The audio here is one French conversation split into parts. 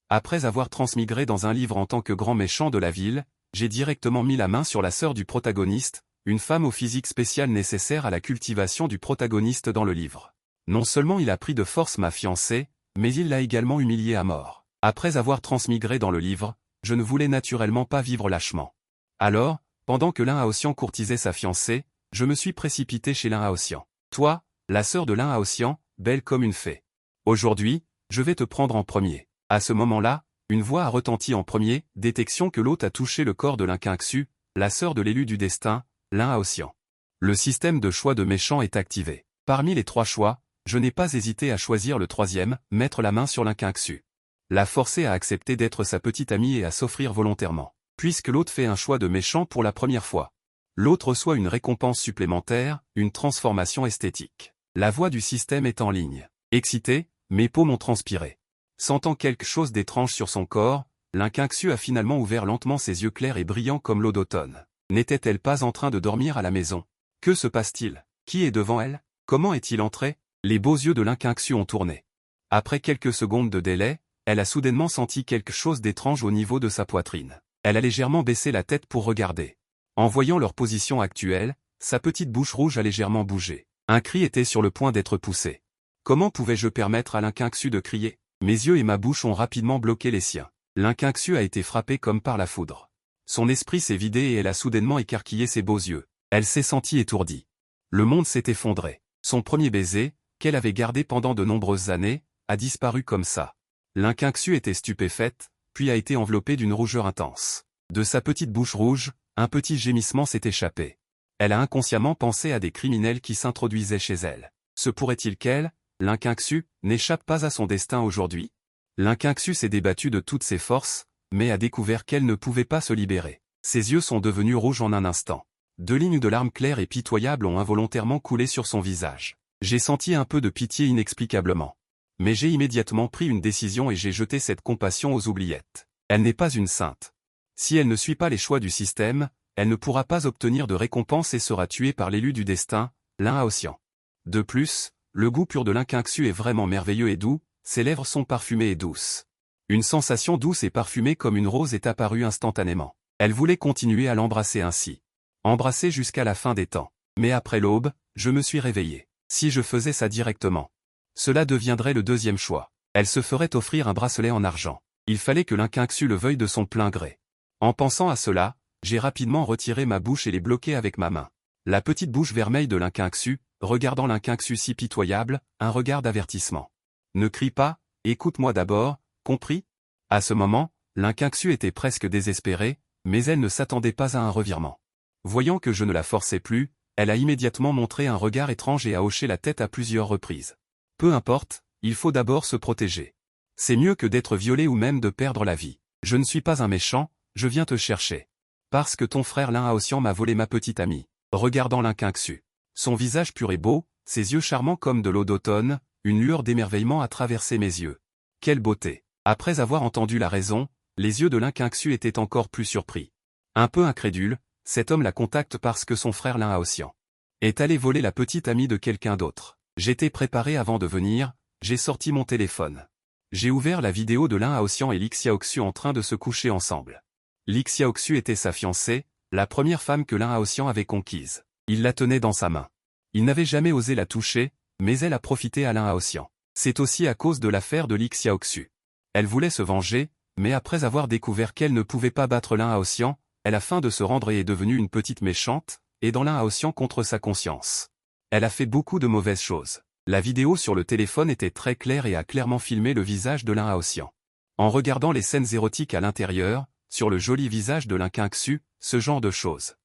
Après avoir transmigré dans un livre en tant que grand méchant de la ville, j'ai directement mis la main sur la sœur du protagoniste, une femme au physique spécial nécessaire à la cultivation du protagoniste dans le livre. Non seulement il a pris de force ma fiancée, mais il l'a également humiliée à mort. Après avoir transmigré dans le livre, je ne voulais naturellement pas vivre lâchement. Alors, pendant que l'un Aotian courtisait sa fiancée, je me suis précipité chez l'un Aotian. Toi, la sœur de l'un Aotian, belle comme une fée. Aujourd'hui, je vais te prendre en premier. À ce moment-là, une voix a retenti en premier, détection que l'hôte a touché le corps de l'Inquinxu, la sœur de l'élu du destin, l'un Aotian. Le système de choix de méchant est activé. Parmi les 3 choix, je n'ai pas hésité à choisir le 3e, mettre la main sur l'Inquinxu. La forcer à accepter d'être sa petite amie et à s'offrir volontairement. Puisque l'hôte fait un choix de méchant pour la première fois. L'autre reçoit une récompense supplémentaire, une transformation esthétique. La voix du système est en ligne. Excité, mes paumes ont transpiré. Sentant quelque chose d'étrange sur son corps, l'Inquinxu a finalement ouvert lentement ses yeux clairs et brillants comme l'eau d'automne. N'était-elle pas en train de dormir à la maison? Que se passe-t-il? Qui est devant elle? Comment est-il entré? Les beaux yeux de l'Inquinxu ont tourné. Après quelques secondes de délai, elle a soudainement senti quelque chose d'étrange au niveau de sa poitrine. Elle a légèrement baissé la tête pour regarder. En voyant leur position actuelle, sa petite bouche rouge a légèrement bougé. Un cri était sur le point d'être poussé. Comment pouvais-je permettre à l'Inquinxu de crier? Mes yeux et ma bouche ont rapidement bloqué les siens. L'Inquinxu a été frappé comme par la foudre. Son esprit s'est vidé et elle a soudainement écarquillé ses beaux yeux. Elle s'est sentie étourdie. Le monde s'est effondré. Son premier baiser, qu'elle avait gardé pendant de nombreuses années, a disparu comme ça. L'Inquinxu était stupéfaite, puis a été enveloppée d'une rougeur intense. De sa petite bouche rouge, un petit gémissement s'est échappé. Elle a inconsciemment pensé à des criminels qui s'introduisaient chez elle. Se pourrait-il qu'elle, l'Inquinxu, n'échappe pas à son destin aujourd'hui? L'Inquinxu s'est débattue de toutes ses forces, mais a découvert qu'elle ne pouvait pas se libérer. Ses yeux sont devenus rouges en un instant. 2 lignes de larmes claires et pitoyables ont involontairement coulé sur son visage. J'ai senti un peu de pitié inexplicablement. Mais j'ai immédiatement pris une décision et j'ai jeté cette compassion aux oubliettes. Elle n'est pas une sainte. Si elle ne suit pas les choix du système, elle ne pourra pas obtenir de récompense et sera tuée par l'élu du destin, l'un Aotian. De plus, le goût pur de l'Inquinxu est vraiment merveilleux et doux, ses lèvres sont parfumées et douces. Une sensation douce et parfumée comme une rose est apparue instantanément. Elle voulait continuer à l'embrasser ainsi. Embrasser jusqu'à la fin des temps. Mais après l'aube, je me suis réveillé. Si je faisais ça directement, cela deviendrait le 2e choix. Elle se ferait offrir un bracelet en argent. Il fallait que l'Inquinxu le veuille de son plein gré. En pensant à cela, j'ai rapidement retiré ma bouche et les bloqué avec ma main. La petite bouche vermeille de l'Inquinxu, regardant l'Inquinxu si pitoyable, un regard d'avertissement. Ne crie pas, écoute-moi d'abord, compris? À ce moment, l'Inquinxu était presque désespérée, mais elle ne s'attendait pas à un revirement. Voyant que je ne la forçais plus, elle a immédiatement montré un regard étrange et a hoché la tête à plusieurs reprises. Peu importe, il faut d'abord se protéger. C'est mieux que d'être violé ou même de perdre la vie. Je ne suis pas un méchant, je viens te chercher. Parce que ton frère l'un Aotian m'a volé ma petite amie. Regardant l'Inquinxu. Son visage pur et beau, ses yeux charmants comme de l'eau d'automne, une lueur d'émerveillement a traversé mes yeux. Quelle beauté! Après avoir entendu la raison, les yeux de l'Inquinxu étaient encore plus surpris. Un peu incrédule, cet homme la contacte parce que son frère l'un Aotian est allé voler la petite amie de quelqu'un d'autre. J'étais préparé avant de venir, j'ai sorti mon téléphone. J'ai ouvert la vidéo de l'un Aotian et Lixiaoxu en train de se coucher ensemble. Lixiaoxu était sa fiancée, la première femme que l'un Aotian avait conquise. Il la tenait dans sa main. Il n'avait jamais osé la toucher, mais elle a profité à l'un Aotian. C'est aussi à cause de l'affaire de Lixiaoxu. Elle voulait se venger, mais après avoir découvert qu'elle ne pouvait pas battre l'un Aotian, elle a faim de se rendre et est devenue une petite méchante, aidant l'un Aotian contre sa conscience. Elle a fait beaucoup de mauvaises choses. La vidéo sur le téléphone était très claire et a clairement filmé le visage de l'un Aotian. En regardant les scènes érotiques à l'intérieur, sur le joli visage de l'Inquinxu, ce genre de choses.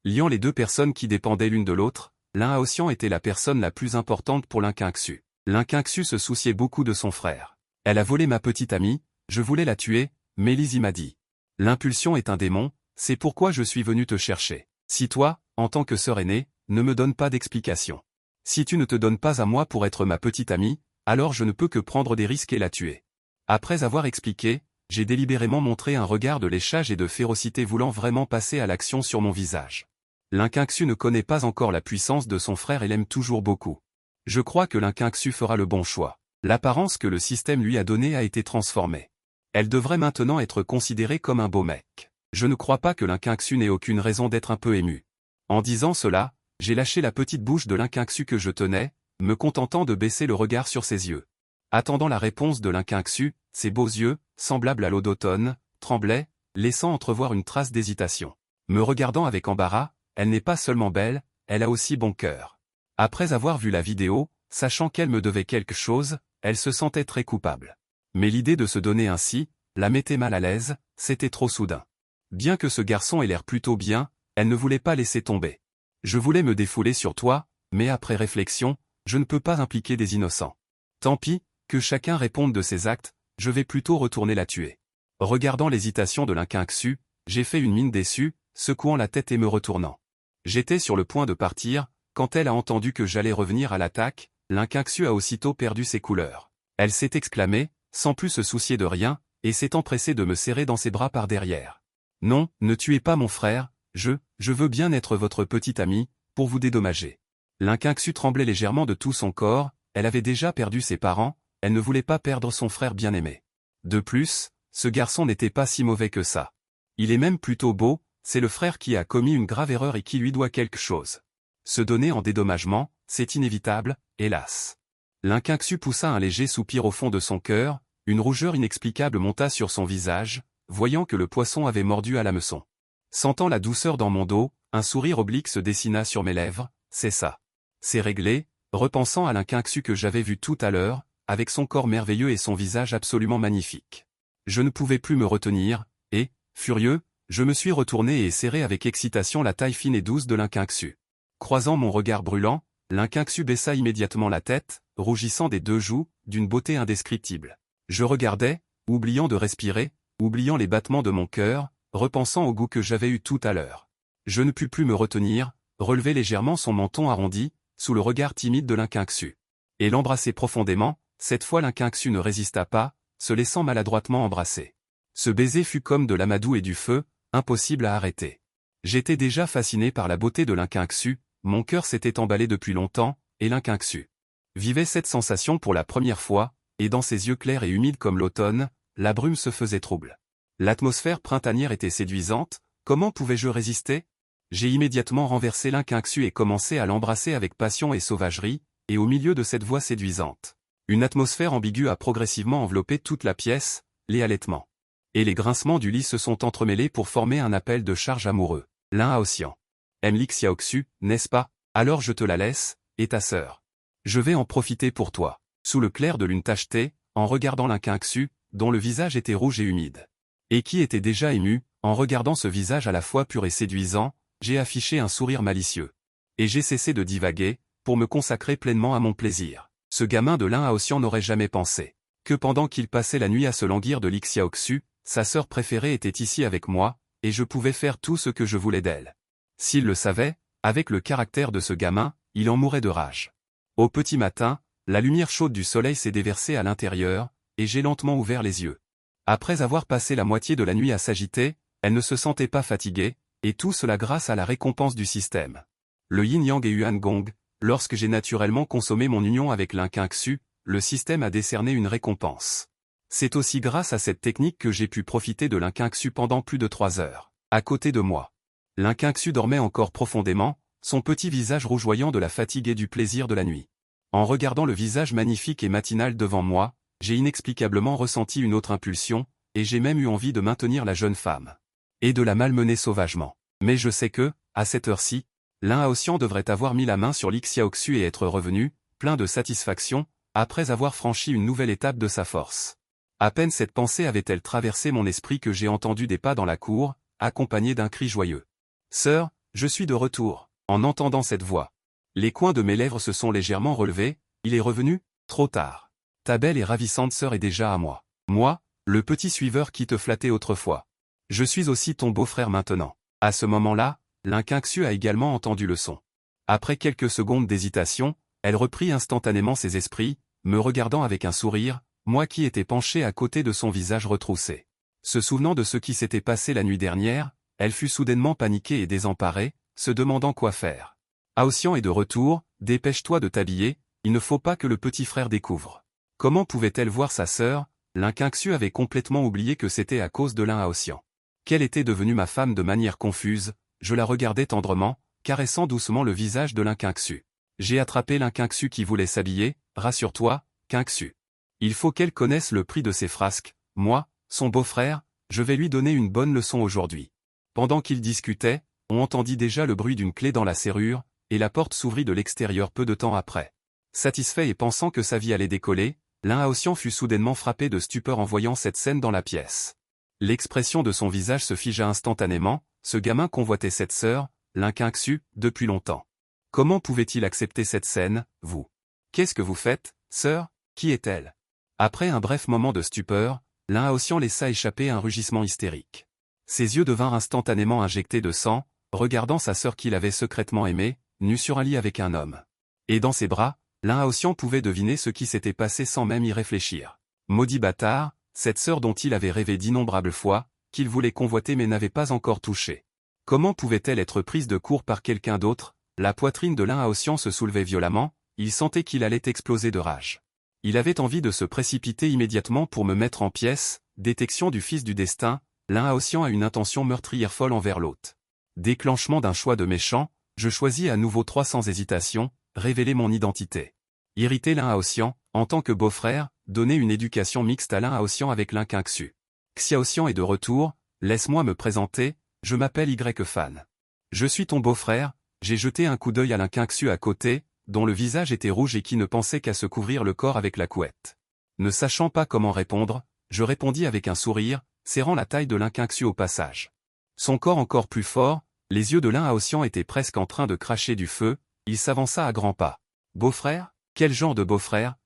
Liant les 2 personnes qui dépendaient l'une de l'autre, l'un Aotian était la personne la plus importante pour l'Inquinxu. L'Inquinxu se souciait beaucoup de son frère. Elle a volé ma petite amie, je voulais la tuer, mais Lizzie m'a dit. L'impulsion est un démon, c'est pourquoi je suis venu te chercher. Si toi, en tant que sœur aînée, ne me donnes pas d'explication. Si tu ne te donnes pas à moi pour être ma petite amie, alors je ne peux que prendre des risques et la tuer. Après avoir expliqué, j'ai délibérément montré un regard de léchage et de férocité voulant vraiment passer à l'action sur mon visage. L'Inquinxu ne connaît pas encore la puissance de son frère et l'aime toujours beaucoup. Je crois que l'Inquinxu fera le bon choix. L'apparence que le système lui a donnée a été transformée. Elle devrait maintenant être considérée comme un beau mec. Je ne crois pas que Linqingxu n'ait aucune raison d'être un peu ému. En disant cela, j'ai lâché la petite bouche de Linqingxu que je tenais, me contentant de baisser le regard sur ses yeux. Attendant la réponse de Linqingxu, ses beaux yeux, semblables à l'eau d'automne, tremblaient, laissant entrevoir une trace d'hésitation. Me regardant avec embarras, elle n'est pas seulement belle, elle a aussi bon cœur. Après avoir vu la vidéo, sachant qu'elle me devait quelque chose, elle se sentait très coupable. Mais l'idée de se donner ainsi, la mettait mal à l'aise, c'était trop soudain. Bien que ce garçon ait l'air plutôt bien, elle ne voulait pas laisser tomber. Je voulais me défouler sur toi, mais après réflexion, je ne peux pas impliquer des innocents. Tant pis, que chacun réponde de ses actes, je vais plutôt retourner la tuer. Regardant l'hésitation de Linqingxu, j'ai fait une mine déçue, secouant la tête et me retournant. J'étais sur le point de partir, quand elle a entendu que j'allais revenir à l'attaque, Linqingxu a aussitôt perdu ses couleurs. Elle s'est exclamée, sans plus se soucier de rien, et s'est empressée de me serrer dans ses bras par derrière. Non, ne tuez pas mon frère, je veux bien être votre petite amie, pour vous dédommager. Linqingxu tremblait légèrement de tout son corps, elle avait déjà perdu ses parents, elle ne voulait pas perdre son frère bien-aimé. De plus, ce garçon n'était pas si mauvais que ça. Il est même plutôt beau, c'est le frère qui a commis une grave erreur et qui lui doit quelque chose. Se donner en dédommagement, c'est inévitable, hélas. Linqingxu poussa un léger soupir au fond de son cœur, une rougeur inexplicable monta sur son visage, voyant que le poisson avait mordu à l'hameçon. Sentant la douceur dans mon dos, un sourire oblique se dessina sur mes lèvres, c'est ça. C'est réglé, repensant à Linqingxu que j'avais vu tout à l'heure, avec son corps merveilleux et son visage absolument magnifique. Je ne pouvais plus me retenir, et, furieux, je me suis retourné et serré avec excitation la taille fine et douce de Linqingxu. Croisant mon regard brûlant, Linqingxu baissa immédiatement la tête, rougissant des deux joues, d'une beauté indescriptible. Je regardais, oubliant de respirer, oubliant les battements de mon cœur, repensant au goût que j'avais eu tout à l'heure. Je ne pus plus me retenir, relever légèrement son menton arrondi, sous le regard timide de Linqingxu. Et l'embrasser profondément, cette fois Linqingxu ne résista pas, se laissant maladroitement embrasser. Ce baiser fut comme de l'amadou et du feu, impossible à arrêter. J'étais déjà fasciné par la beauté de Linqingxu, mon cœur s'était emballé depuis longtemps, et Linqingxu vivait cette sensation pour la première fois, et dans ses yeux clairs et humides comme l'automne, la brume se faisait trouble. L'atmosphère printanière était séduisante, comment pouvais-je résister? J'ai immédiatement renversé Linqingxu et commencé à l'embrasser avec passion et sauvagerie, et au milieu de cette voix séduisante. Une atmosphère ambiguë a progressivement enveloppé toute la pièce, les halètements et les grincements du lit se sont entremêlés pour former un appel de charge amoureux. L'un à Ossian. Aime Lixiaoxu, n'est-ce pas? Alors je te la laisse, et ta sœur. Je vais en profiter pour toi. Sous le clair de lune tachetée, en regardant Linqingxu, dont le visage était rouge et humide. Et qui était déjà ému, en regardant ce visage à la fois pur et séduisant, j'ai affiché un sourire malicieux. Et j'ai cessé de divaguer, pour me consacrer pleinement à mon plaisir. Ce gamin de l'un à Ossian n'aurait jamais pensé que pendant qu'il passait la nuit à se languir de Lixiaoxu, sa sœur préférée était ici avec moi, et je pouvais faire tout ce que je voulais d'elle. S'il le savait, avec le caractère de ce gamin, il en mourait de rage. Au petit matin, la lumière chaude du soleil s'est déversée à l'intérieur, et j'ai lentement ouvert les yeux. Après avoir passé la moitié de la nuit à s'agiter, elle ne se sentait pas fatiguée, et tout cela grâce à la récompense du système. Le yin-yang et Yuan Gong, lorsque j'ai naturellement consommé mon union avec Linqingxu, le système a décerné une récompense. C'est aussi grâce à cette technique que j'ai pu profiter de Linqingxu pendant plus de 3 heures, à côté de moi. Linqingxu dormait encore profondément, son petit visage rougeoyant de la fatigue et du plaisir de la nuit. En regardant le visage magnifique et matinal devant moi, j'ai inexplicablement ressenti une autre impulsion, et j'ai même eu envie de maintenir la jeune femme. Et de la malmener sauvagement. Mais je sais que, à cette heure-ci, l'un à Ossian devrait avoir mis la main sur Lixiaoxu et être revenu, plein de satisfaction, après avoir franchi une nouvelle étape de sa force. À peine cette pensée avait-elle traversé mon esprit que j'ai entendu des pas dans la cour, accompagnés d'un cri joyeux. « Sœur, je suis de retour. » En entendant cette voix, les coins de mes lèvres se sont légèrement relevés, il est revenu, trop tard. Ta belle et ravissante sœur est déjà à moi. Moi, le petit suiveur qui te flattait autrefois. Je suis aussi ton beau-frère maintenant. À ce moment-là, Linqingxu a également entendu le son. Après quelques secondes d'hésitation, elle reprit instantanément ses esprits, me regardant avec un sourire, moi qui étais penché à côté de son visage retroussé. Se souvenant de ce qui s'était passé la nuit dernière, elle fut soudainement paniquée et désemparée, se demandant quoi faire. Aossian est de retour, dépêche-toi de t'habiller, il ne faut pas que le petit frère découvre. Comment pouvait-elle voir sa sœur, L'inquinxu avait complètement oublié que c'était à cause de Lin Haoxian. Qu'elle était devenue ma femme de manière confuse, je la regardais tendrement, caressant doucement le visage de l'inquinxu. J'ai attrapé l'inquinxu qui voulait s'habiller, rassure-toi, quinxu. Il faut qu'elle connaisse le prix de ses frasques, moi, son beau-frère, je vais lui donner une bonne leçon aujourd'hui. Pendant qu'ils discutaient, on entendit déjà le bruit d'une clé dans la serrure, et la porte s'ouvrit de l'extérieur peu de temps après. Satisfait et pensant que sa vie allait décoller, Lin Haoxian fut soudainement frappé de stupeur en voyant cette scène dans la pièce. L'expression de son visage se figea instantanément, ce gamin convoitait cette sœur, l'inquinxu, depuis longtemps. Comment pouvait-il accepter cette scène, vous? Qu'est-ce que vous faites, sœur? Qui est-elle? Après un bref moment de stupeur, Lin Haoxian laissa échapper un rugissement hystérique. Ses yeux devinrent instantanément injectés de sang, regardant sa sœur qu'il avait secrètement aimée, nue sur un lit avec un homme. Et dans ses bras, Lin Haoxian pouvait deviner ce qui s'était passé sans même y réfléchir. Maudit bâtard, cette sœur dont il avait rêvé d'innombrables fois, qu'il voulait convoiter mais n'avait pas encore touchée. Comment pouvait-elle être prise de court par quelqu'un d'autre? La poitrine de Lin Haoxian se soulevait violemment, il sentait qu'il allait exploser de rage. Il avait envie de se précipiter immédiatement pour me mettre en pièces, détection du fils du destin, Lin Haoxian a une intention meurtrière folle envers l'hôte. Déclenchement d'un choix de méchant, je choisis à nouveau 3 sans hésitation, révéler mon identité. Irriter Lin Haoxian, en tant que beau-frère, donner une éducation mixte à Lin Haoxian avec l'inquinxu. Xiaoxian est de retour, laisse-moi me présenter, je m'appelle Y-Fan. Je suis ton beau-frère, j'ai jeté un coup d'œil à l'inquinxu à côté, dont le visage était rouge et qui ne pensait qu'à se couvrir le corps avec la couette. Ne sachant pas comment répondre, je répondis avec un sourire, serrant la taille de l'inquinxu au passage. Son corps encore plus fort, les yeux de Lin Haoxian étaient presque en train de cracher du feu, il s'avança à grands pas. Beau-frère? Quel genre de beau-frère?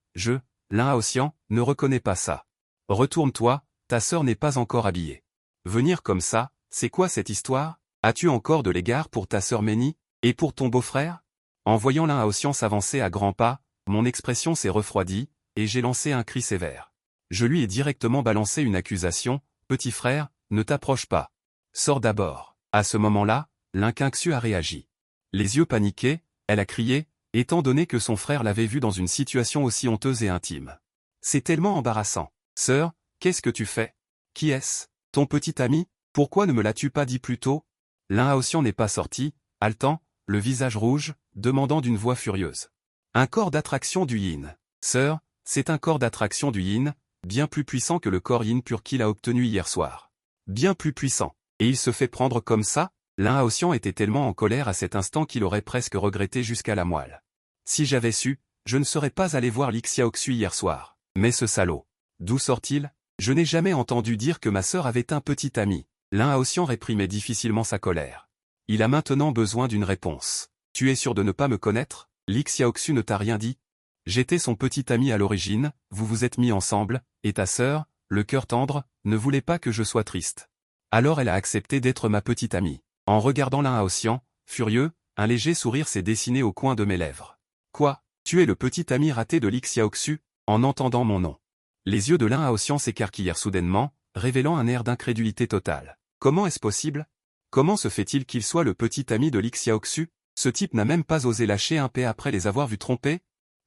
Lin Haoxian, ne reconnais pas ça. Retourne-toi, ta sœur n'est pas encore habillée. Venir comme ça, c'est quoi cette histoire? As-tu encore de l'égard pour ta sœur Ménie? Et pour ton beau-frère? En voyant Lin Haoxian s'avancer à grands pas, mon expression s'est refroidie, et j'ai lancé un cri sévère. Je lui ai directement balancé une accusation, petit frère, ne t'approche pas. Sors d'abord. À ce moment-là, l'inquinxu a réagi. Les yeux paniqués, elle a crié, étant donné que son frère l'avait vue dans une situation aussi honteuse et intime. C'est tellement embarrassant. Sœur, qu'est-ce que tu fais? Qui est-ce? Ton petit ami? Pourquoi ne me l'as-tu pas dit plus tôt? Lin Haoxian n'est pas sorti, haletant, le visage rouge, demandant d'une voix furieuse. Un corps d'attraction du yin. Sœur, c'est un corps d'attraction du yin, bien plus puissant que le corps yin pur qu'il a obtenu hier soir. Bien plus puissant. Et il se fait prendre comme ça? Lin Haoxian était tellement en colère à cet instant qu'il aurait presque regretté jusqu'à la moelle. Si j'avais su, je ne serais pas allé voir Xiaoxu hier soir. Mais ce salaud. D'où sort-il? Je n'ai jamais entendu dire que ma sœur avait un petit ami. Lin Haoxian réprimait difficilement sa colère. Il a maintenant besoin d'une réponse. Tu es sûr de ne pas me connaître? Xiaoxu ne t'a rien dit? J'étais son petit ami à l'origine, vous vous êtes mis ensemble, et ta sœur, le cœur tendre, ne voulait pas que je sois triste. Alors elle a accepté d'être ma petite amie. En regardant Lin Haoxian, furieux, un léger sourire s'est dessiné au coin de mes lèvres. Quoi? Tu es le petit ami raté de Xiaoxu? En entendant mon nom. Les yeux de Lin Haoxian s'écarquillèrent soudainement, révélant un air d'incrédulité totale. Comment est-ce possible? Comment se fait-il qu'il soit le petit ami de Xiaoxu? Ce type n'a même pas osé lâcher un paix après les avoir vus tromper?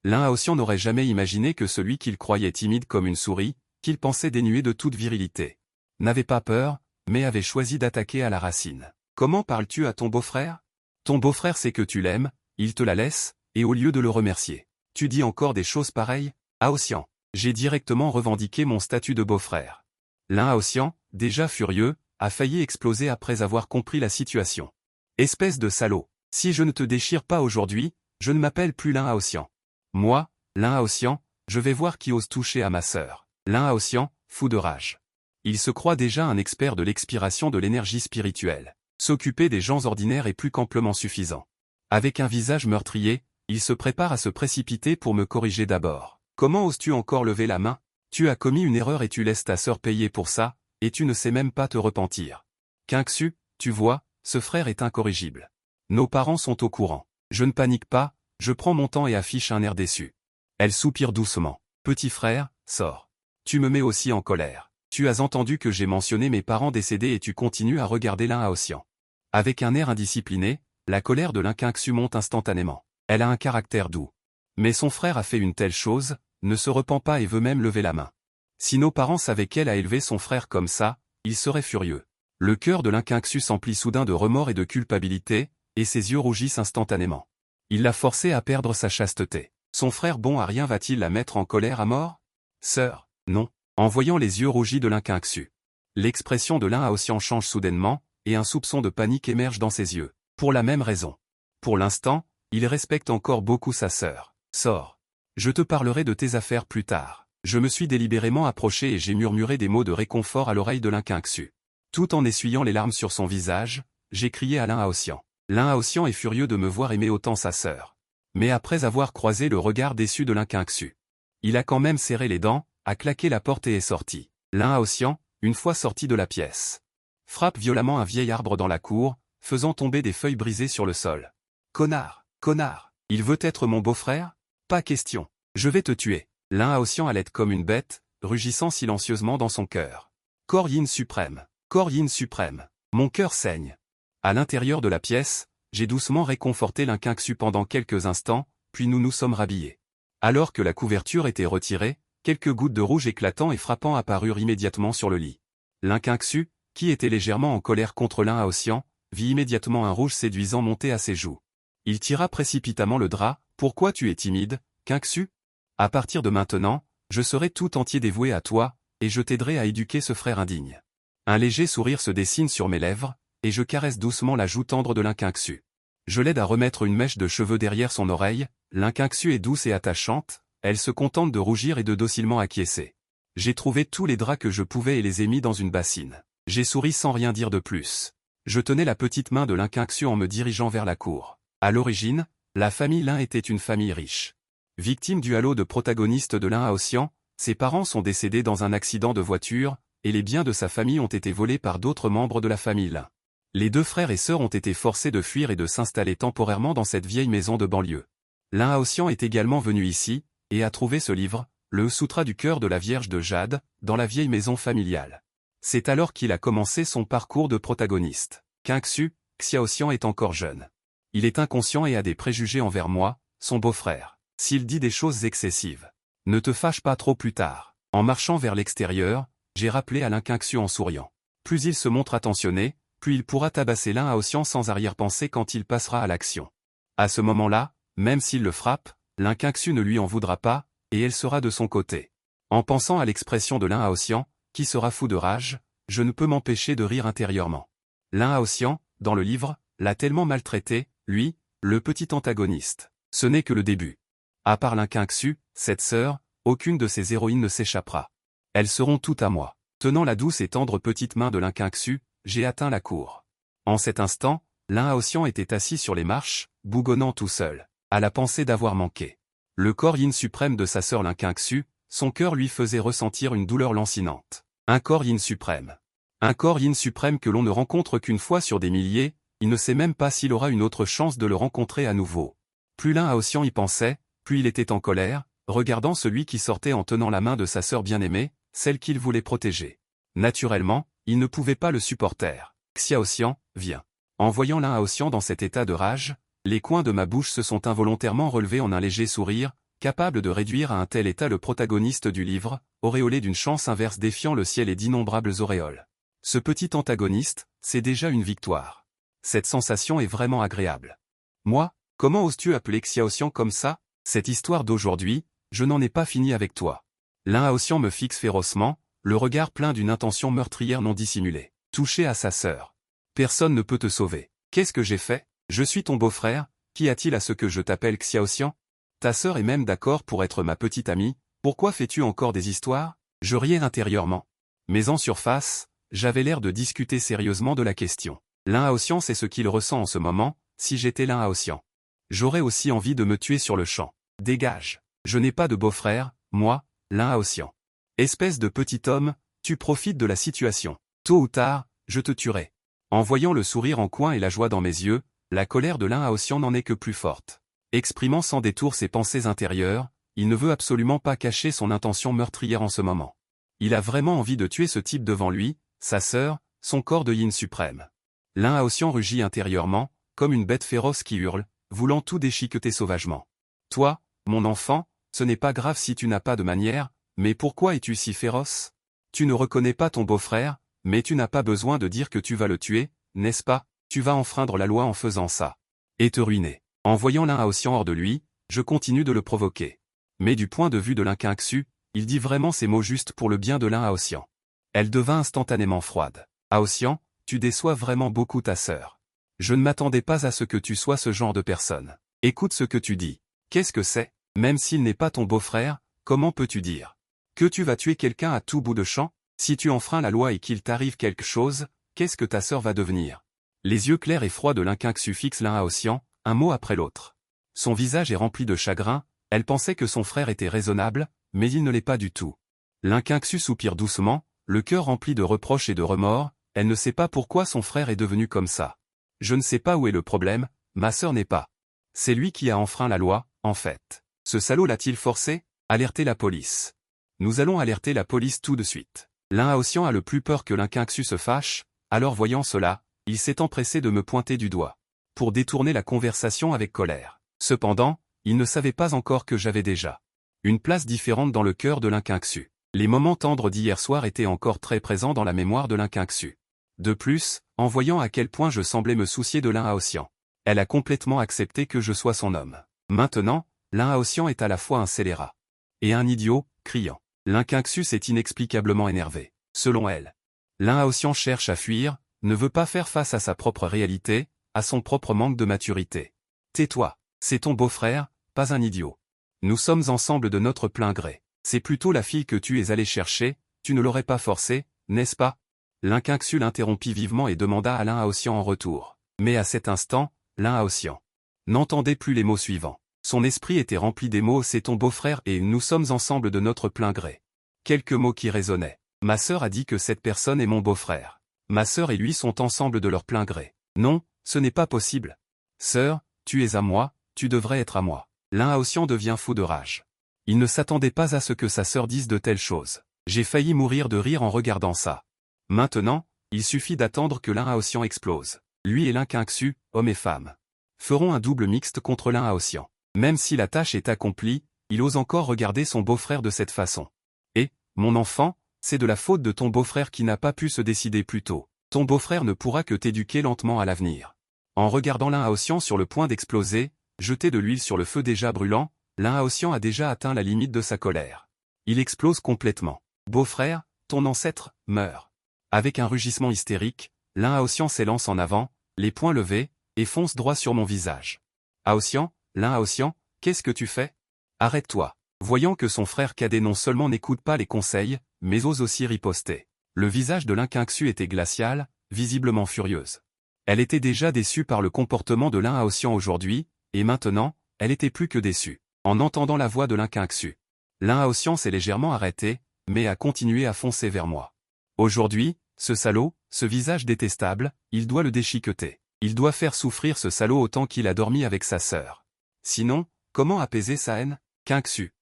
Lin Haoxian n'aurait jamais imaginé que celui qu'il croyait timide comme une souris, qu'il pensait dénué de toute virilité, n'avait pas peur, mais avait choisi d'attaquer à la racine. Comment parles-tu à ton beau-frère? Ton beau-frère sait que tu l'aimes, il te la laisse, et au lieu de le remercier, tu dis encore des choses pareilles? Haoxian. J'ai directement revendiqué mon statut de beau-frère. Lin Haoxian, déjà furieux, a failli exploser après avoir compris la situation. Espèce de salaud, si je ne te déchire pas aujourd'hui, je ne m'appelle plus Lin Haoxian. Moi, Lin Haoxian, je vais voir qui ose toucher à ma sœur. Lin Haoxian, fou de rage. Il se croit déjà un expert de l'expiration de l'énergie spirituelle. S'occuper des gens ordinaires est plus qu'amplement suffisant. Avec un visage meurtrier, il se prépare à se précipiter pour me corriger d'abord. Comment oses-tu encore lever la main? Tu as commis une erreur et tu laisses ta sœur payer pour ça, et tu ne sais même pas te repentir. Quinxu, tu vois, ce frère est incorrigible. Nos parents sont au courant. Je ne panique pas, je prends mon temps et affiche un air déçu. Elle soupire doucement. Petit frère, sors. Tu me mets aussi en colère. Tu as entendu que j'ai mentionné mes parents décédés et tu continues à regarder Lin Haoxian. Avec un air indiscipliné, la colère de l'inquinxu monte instantanément. Elle a un caractère doux. Mais son frère a fait une telle chose, ne se repent pas et veut même lever la main. Si nos parents savaient qu'elle a élevé son frère comme ça, ils seraient furieux. Le cœur de l'Inquinxu s'emplit soudain de remords et de culpabilité, et ses yeux rougissent instantanément. Il l'a forcé à perdre sa chasteté. Son frère bon à rien va-t-il la mettre en colère à mort? Sœur, non. En voyant les yeux rougis de l'Inquinxu, l'expression de Haotian change soudainement, et un soupçon de panique émerge dans ses yeux. Pour la même raison. Pour l'instant, il respecte encore beaucoup sa sœur. Sors. Je te parlerai de tes affaires plus tard. Je me suis délibérément approché et j'ai murmuré des mots de réconfort à l'oreille de l'Inquinxu. Tout en essuyant les larmes sur son visage, j'ai crié à Haotian. Haotian est furieux de me voir aimer autant sa sœur. Mais après avoir croisé le regard déçu de l'Inquinxu, il a quand même serré les dents, a claqué la porte et est sorti. Haotian, une fois sorti de la pièce, frappe violemment un vieil arbre dans la cour, faisant tomber des feuilles brisées sur le sol. Connard, connard, il veut être mon beau-frère? Pas question. Je vais te tuer. Haotian allait comme une bête, rugissant silencieusement dans son cœur. Corps yin suprême. Corps yin suprême. Mon cœur saigne. À l'intérieur de la pièce, j'ai doucement réconforté l'Inquinxu pendant quelques instants, puis nous nous sommes rhabillés. Alors que la couverture était retirée, quelques gouttes de rouge éclatant et frappant apparurent immédiatement sur le lit. L'Inquinxu, qui était légèrement en colère contre Haotian, vit immédiatement un rouge séduisant monter à ses joues. Il tira précipitamment le drap. Pourquoi tu es timide, Quinxu? À partir de maintenant, je serai tout entier dévoué à toi, et je t'aiderai à éduquer ce frère indigne. Un léger sourire se dessine sur mes lèvres, et je caresse doucement la joue tendre de l'Inquinxu. Je l'aide à remettre une mèche de cheveux derrière son oreille. L'Inquinxu est douce et attachante, elle se contente de rougir et de docilement acquiescer. J'ai trouvé tous les draps que je pouvais et les ai mis dans une bassine. J'ai souri sans rien dire de plus. Je tenais la petite main de l'Inquinxu en me dirigeant vers la cour. À l'origine, la famille Lin était une famille riche. Victime du halo de protagoniste de Haotian, ses parents sont décédés dans un accident de voiture, et les biens de sa famille ont été volés par d'autres membres de la famille Lin. Les deux frères et sœurs ont été forcés de fuir et de s'installer temporairement dans cette vieille maison de banlieue. Haotian est également venu ici, et a trouvé ce livre, le Sutra du cœur de la Vierge de Jade, dans la vieille maison familiale. C'est alors qu'il a commencé son parcours de protagoniste. Quinxu, Xiaoxian est encore jeune. Il est inconscient et a des préjugés envers moi, son beau-frère. S'il dit des choses excessives, ne te fâche pas trop plus tard. En marchant vers l'extérieur, j'ai rappelé à l'Inquinxu en souriant. Plus il se montre attentionné, plus il pourra tabasser Haotian sans arrière-pensée quand il passera à l'action. À ce moment-là, même s'il le frappe, l'Inquinxu ne lui en voudra pas, et elle sera de son côté. En pensant à l'expression de Haotian, qui sera fou de rage, je ne peux m'empêcher de rire intérieurement. Haotian, dans le livre, l'a tellement maltraité, lui, le petit antagoniste. Ce n'est que le début. À part l'Inquinxu, cette sœur, aucune de ces héroïnes ne s'échappera. Elles seront toutes à moi. Tenant la douce et tendre petite main de l'Inquinxu, j'ai atteint la cour. En cet instant, Haotian était assis sur les marches, bougonnant tout seul, à la pensée d'avoir manqué le corps yin suprême de sa sœur l'Inquinxu, son cœur lui faisait ressentir une douleur lancinante. Un corps yin suprême. Un corps yin suprême que l'on ne rencontre qu'une fois sur des milliers, il ne sait même pas s'il aura une autre chance de le rencontrer à nouveau. Plus Haotian y pensait, plus il était en colère, regardant celui qui sortait en tenant la main de sa sœur bien-aimée, celle qu'il voulait protéger. Naturellement, il ne pouvait pas le supporter. Xiaoxian, viens. En voyant Haotian dans cet état de rage, les coins de ma bouche se sont involontairement relevés en un léger sourire, capable de réduire à un tel état le protagoniste du livre, auréolé d'une chance inverse défiant le ciel et d'innombrables auréoles. Ce petit antagoniste, c'est déjà une victoire. Cette sensation est vraiment agréable. Moi, comment oses-tu appeler Xiaoxian comme ça? Cette histoire d'aujourd'hui, je n'en ai pas fini avec toi. Haotian me fixe férocement, le regard plein d'une intention meurtrière non dissimulée. Touché à sa sœur. Personne ne peut te sauver. Qu'est-ce que j'ai fait? Je suis ton beau-frère, qu'y a-t-il à ce que je t'appelle Xiaoxian? Ta sœur est même d'accord pour être ma petite amie, pourquoi fais-tu encore des histoires? Je riais intérieurement. Mais en surface, j'avais l'air de discuter sérieusement de la question. Haotian sait ce qu'il ressent en ce moment, si j'étais Haotian. J'aurais aussi envie de me tuer sur le champ. Dégage. Je n'ai pas de beau-frère, moi, Haotian. Espèce de petit homme, tu profites de la situation. Tôt ou tard, je te tuerai. En voyant le sourire en coin et la joie dans mes yeux, la colère de Haotian n'en est que plus forte. Exprimant sans détour ses pensées intérieures, il ne veut absolument pas cacher son intention meurtrière en ce moment. Il a vraiment envie de tuer ce type devant lui, sa sœur, son corps de yin suprême. Haotian rugit intérieurement, comme une bête féroce qui hurle, voulant tout déchiqueter sauvagement. Toi, mon enfant, ce n'est pas grave si tu n'as pas de manières, mais pourquoi es-tu si féroce? Tu ne reconnais pas ton beau-frère, mais tu n'as pas besoin de dire que tu vas le tuer, n'est-ce pas? Tu vas enfreindre la loi en faisant ça. Et te ruiner. En voyant Lin Haoxian hors de lui, je continue de le provoquer. Mais du point de vue de Linqingxu, il dit vraiment ces mots juste pour le bien de Lin Haoxian. Elle devint instantanément froide. Haoxian, tu déçois vraiment beaucoup ta sœur. Je ne m'attendais pas à ce que tu sois ce genre de personne. Écoute ce que tu dis. Qu'est-ce que c'est? Même s'il n'est pas ton beau-frère, comment peux-tu dire que tu vas tuer quelqu'un à tout bout de champ? Si tu enfreins la loi et qu'il t'arrive quelque chose, qu'est-ce que ta sœur va devenir? Les yeux clairs et froids de Linqingxu fixent Lin Haoxian, un mot après l'autre. Son visage est rempli de chagrin, elle pensait que son frère était raisonnable, mais il ne l'est pas du tout. Linqingxu soupire doucement, le cœur rempli de reproches et de remords, elle ne sait pas pourquoi son frère est devenu comme ça. Je ne sais pas où est le problème, ma sœur n'est pas. C'est lui qui a enfreint la loi, en fait. Ce salaud l'a-t-il forcé? Alertez la police. Nous allons alerter la police tout de suite. Lin Haoxian a le plus peur que Linqingxu se fâche, alors voyant cela, il s'est empressé de me pointer du doigt. Pour détourner la conversation avec colère. Cependant, il ne savait pas encore que j'avais déjà une place différente dans le cœur de Linqingxu. Les moments tendres d'hier soir étaient encore très présents dans la mémoire de Linqingxu. De plus, en voyant à quel point je semblais me soucier de Lin Haoxian, elle a complètement accepté que je sois son homme. Maintenant, Lin Haoxian est à la fois un scélérat et un idiot, criant. Linqingxu s'est inexplicablement énervé. Selon elle, Lin Haoxian cherche à fuir, ne veut pas faire face à sa propre réalité, à son propre manque de maturité. Tais-toi, c'est ton beau-frère, pas un idiot. Nous sommes ensemble de notre plein gré. C'est plutôt la fille que tu es allé chercher, tu ne l'aurais pas forcée, n'est-ce pas? Linqingxu l'interrompit vivement et demanda à Lin Haoxian en retour. Mais à cet instant, Lin Haoxian n'entendait plus les mots suivants. Son esprit était rempli des mots « c'est ton beau-frère et nous sommes ensemble de notre plein gré ». Quelques mots qui résonnaient. Ma sœur a dit que cette personne est mon beau-frère. Ma sœur et lui sont ensemble de leur plein gré. Non, ce n'est pas possible. Sœur, tu es à moi, tu devrais être à moi. Lin Haoxian devient fou de rage. Il ne s'attendait pas à ce que sa sœur dise de telles choses. J'ai failli mourir de rire en regardant ça. Maintenant, il suffit d'attendre que Lin Haoxian explose. Lui et Linqingxu, homme et femme, feront un double mixte contre Lin Haoxian. Même si la tâche est accomplie, il ose encore regarder son beau-frère de cette façon. Et, mon enfant, c'est de la faute de ton beau-frère qui n'a pas pu se décider plus tôt. Ton beau-frère ne pourra que t'éduquer lentement à l'avenir. En regardant Lin Haoxian sur le point d'exploser, jeter de l'huile sur le feu déjà brûlant, Lin Haoxian a déjà atteint la limite de sa colère. Il explose complètement. Beau-frère, ton ancêtre, meurt. Avec un rugissement hystérique, Lin Haoxian s'élance en avant, les poings levés, et fonce droit sur mon visage. Haoxian, Lin Haoxian, qu'est-ce que tu fais? Arrête-toi. Voyant que son frère cadet non seulement n'écoute pas les conseils, mais ose aussi riposter. Le visage de Linqingxu était glacial, visiblement furieuse. Elle était déjà déçue par le comportement de Lin Haoxian aujourd'hui, et maintenant, elle était plus que déçue. En entendant la voix de Linqingxu, Lin Haoxian s'est légèrement arrêté, mais a continué à foncer vers moi. Aujourd'hui, ce salaud, ce visage détestable, il doit le déchiqueter. Il doit faire souffrir ce salaud autant qu'il a dormi avec sa sœur. Sinon, comment apaiser sa haine? Qingxu.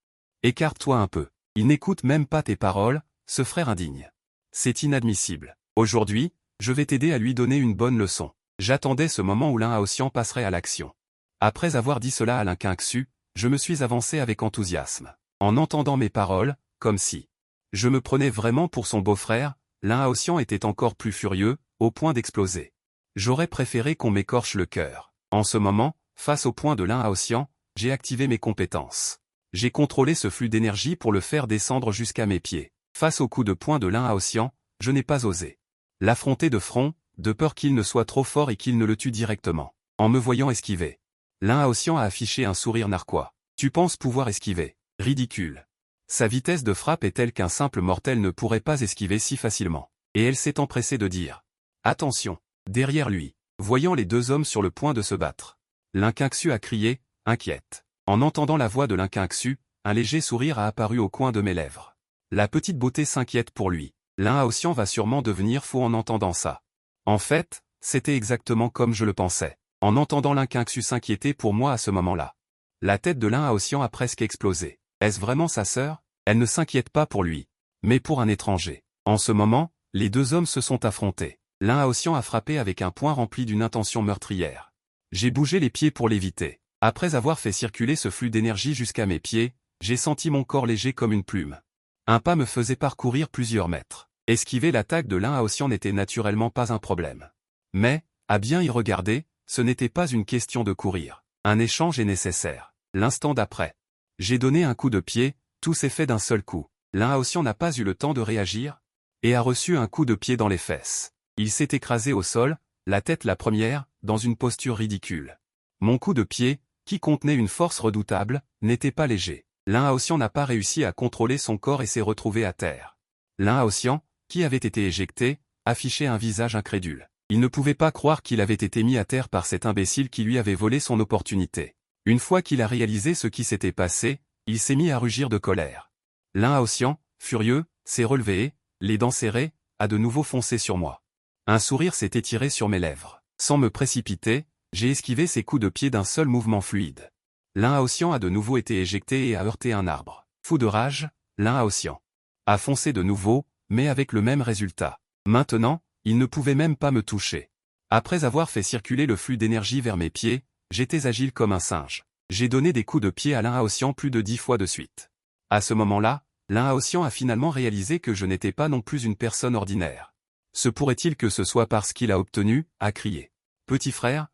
Écarte-toi un peu. Il n'écoute même pas tes paroles, ce frère indigne. C'est inadmissible. Aujourd'hui, je vais t'aider à lui donner une bonne leçon. J'attendais ce moment où Lin Haoxian passerait à l'action. Après avoir dit cela à Linqingxu, je me suis avancé avec enthousiasme. En entendant mes paroles, comme si je me prenais vraiment pour son beau-frère, Lin Haoxian était encore plus furieux, au point d'exploser. J'aurais préféré qu'on m'écorche le cœur. En ce moment, face au point de Lin Haoxian, j'ai activé mes compétences. J'ai contrôlé ce flux d'énergie pour le faire descendre jusqu'à mes pieds. Face au coup de poing de Lin Haoxian, je n'ai pas osé l'affronter de front, de peur qu'il ne soit trop fort et qu'il ne le tue directement. En me voyant esquiver, Lin Haoxian a affiché un sourire narquois. Tu penses pouvoir esquiver? Ridicule. Sa vitesse de frappe est telle qu'un simple mortel ne pourrait pas esquiver si facilement. Et elle s'est empressée de dire. Attention. Derrière lui, voyant les deux hommes sur le point de se battre, Linqingxu a crié, inquiète. En entendant la voix de Linqingxu, un léger sourire a apparu au coin de mes lèvres. La petite beauté s'inquiète pour lui. Lin Haoxian va sûrement devenir fou en entendant ça. En fait, c'était exactement comme je le pensais. En entendant Linqingxu s'inquiéter pour moi à ce moment-là, la tête de Lin Haoxian a presque explosé. Est-ce vraiment sa sœur? Elle ne s'inquiète pas pour lui, mais pour un étranger. En ce moment, les deux hommes se sont affrontés. Lin Haoxian a frappé avec un poing rempli d'une intention meurtrière. J'ai bougé les pieds pour l'éviter. Après avoir fait circuler ce flux d'énergie jusqu'à mes pieds, j'ai senti mon corps léger comme une plume. Un pas me faisait parcourir plusieurs mètres. Esquiver l'attaque de l'un Aotian n'était naturellement pas un problème. Mais, à bien y regarder, ce n'était pas une question de courir. Un échange est nécessaire. L'instant d'après. J'ai donné un coup de pied, tout s'est fait d'un seul coup. L'un Aotian n'a pas eu le temps de réagir, et a reçu un coup de pied dans les fesses. Il s'est écrasé au sol, la tête la première, dans une posture ridicule. Mon coup de pied, qui contenait une force redoutable, n'était pas léger. L'un Aotian n'a pas réussi à contrôler son corps et s'est retrouvé à terre. L'un Aotian, qui avait été éjecté, affichait un visage incrédule. Il ne pouvait pas croire qu'il avait été mis à terre par cet imbécile qui lui avait volé son opportunité. Une fois qu'il a réalisé ce qui s'était passé, il s'est mis à rugir de colère. L'un Aotian, furieux, s'est relevé et, les dents serrées, a de nouveau foncé sur moi. Un sourire s'est étiré sur mes lèvres. Sans me précipiter, j'ai esquivé ses coups de pied d'un seul mouvement fluide. L'un Aotian a de nouveau été éjecté et a heurté un arbre. Fou de rage, l'un Aotian a foncé de nouveau, mais avec le même résultat. Maintenant, il ne pouvait même pas me toucher. Après avoir fait circuler le flux d'énergie vers mes pieds, j'étais agile comme un singe. J'ai donné des coups de pied à l'un Aotian plus de 10 fois de suite. À ce moment-là, l'un Aotian a finalement réalisé que je n'étais pas non plus une personne ordinaire. Se pourrait-il que ce soit parce qu'il a obtenu, a crié. Petit frère,